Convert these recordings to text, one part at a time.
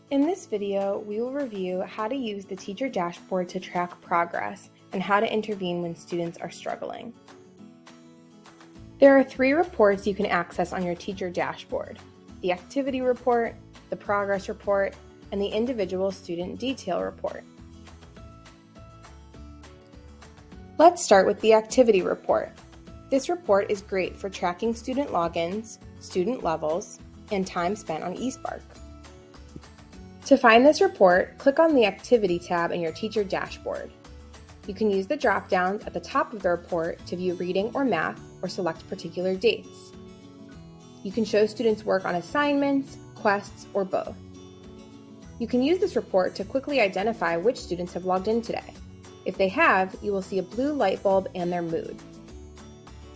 In this video, we will review how to use the teacher dashboard to track progress and how to intervene when students are struggling. There are 3 reports you can access on your teacher dashboard: the activity report, the progress report, and the individual student detail report. Let's start with the activity report. This report is great for tracking student logins, student levels, and time spent on eSpark. To find this report, click on the Activity tab in your teacher dashboard. You can use the drop-downs at the top of the report to view reading or math or select particular dates. You can show students work on assignments, quests, or both. You can use this report to quickly identify which students have logged in today. If they have, you will see a blue light bulb and their mood.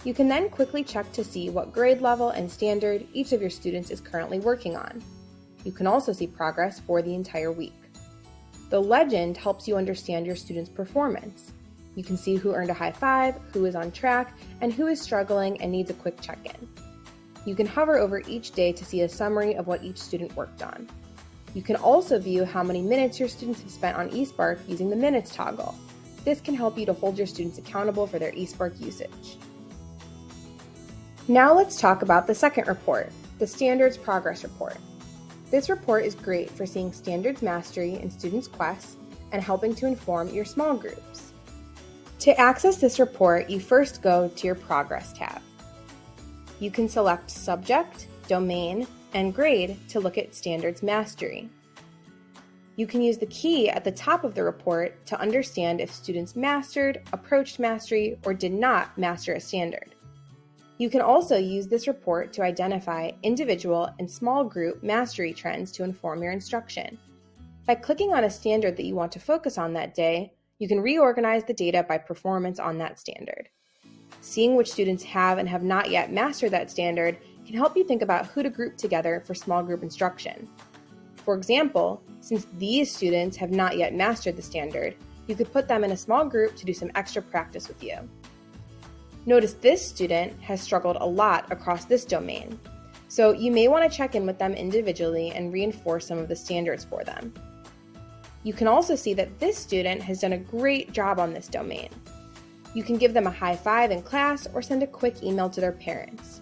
You can then quickly check to see what grade level and standard each of your students is currently working on. You can also see progress for the entire week. The legend helps you understand your students' performance. You can see who earned a high five, who is on track, and who is struggling and needs a quick check-in. You can hover over each day to see a summary of what each student worked on. You can also view how many minutes your students have spent on eSpark using the Minutes toggle. This can help you to hold your students accountable for their eSpark usage. Now let's talk about the second report, the Standards Progress Report. This report is great for seeing standards mastery in students' quests and helping to inform your small groups. To access this report, you first go to your Progress tab. You can select Subject, Domain, and Grade to look at standards mastery. You can use the key at the top of the report to understand if students mastered, approached mastery, or did not master a standard. You can also use this report to identify individual and small group mastery trends to inform your instruction. By clicking on a standard that you want to focus on that day, you can reorganize the data by performance on that standard. Seeing which students have and have not yet mastered that standard can help you think about who to group together for small group instruction. For example, since these students have not yet mastered the standard, you could put them in a small group to do some extra practice with you. Notice this student has struggled a lot across this domain, so you may want to check in with them individually and reinforce some of the standards for them. You can also see that this student has done a great job on this domain. You can give them a high five in class or send a quick email to their parents.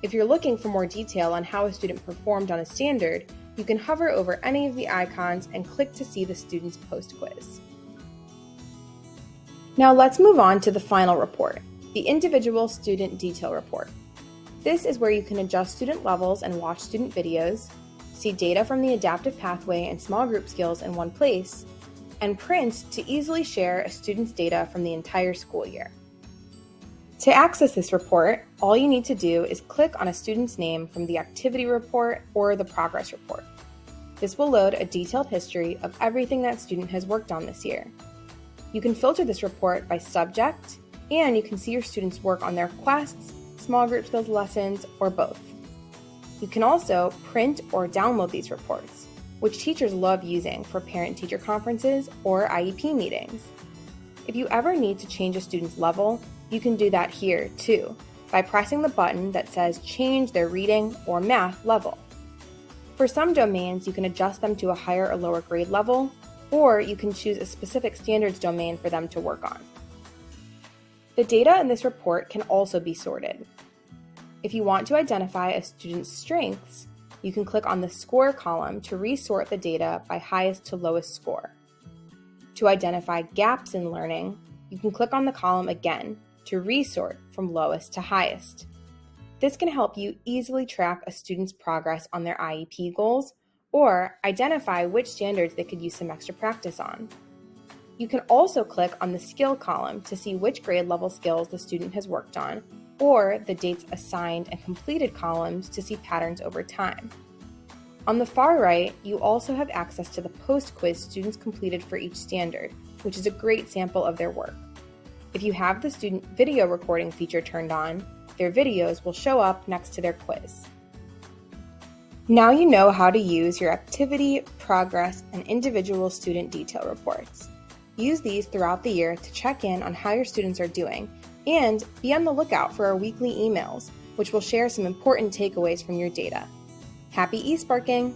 If you're looking for more detail on how a student performed on a standard, you can hover over any of the icons and click to see the student's post-quiz. Now let's move on to the final report, the Individual Student Detail Report. This is where you can adjust student levels and watch student videos, see data from the adaptive pathway and small group skills in one place, and print to easily share a student's data from the entire school year. To access this report, all you need to do is click on a student's name from the activity report or the progress report. This will load a detailed history of everything that student has worked on this year. You can filter this report by subject, and you can see your students' work on their quests, small group skills lessons, or both. You can also print or download these reports, which teachers love using for parent-teacher conferences or IEP meetings. If you ever need to change a student's level, you can do that here too, by pressing the button that says Change their reading or math level. For some domains, you can adjust them to a higher or lower grade level, or you can choose a specific standards domain for them to work on. The data in this report can also be sorted. If you want to identify a student's strengths, you can click on the Score column to resort the data by highest to lowest score. To identify gaps in learning, you can click on the column again to resort from lowest to highest. This can help you easily track a student's progress on their IEP goals or identify which standards they could use some extra practice on. You can also click on the Skill column to see which grade level skills the student has worked on, or the dates assigned and completed columns to see patterns over time. On the far right, you also have access to the post-quiz students completed for each standard, which is a great sample of their work. If you have the student video recording feature turned on, their videos will show up next to their quiz. Now you know how to use your activity, progress, and individual student detail reports. Use these throughout the year to check in on how your students are doing, and be on the lookout for our weekly emails, which will share some important takeaways from your data. Happy eSparking!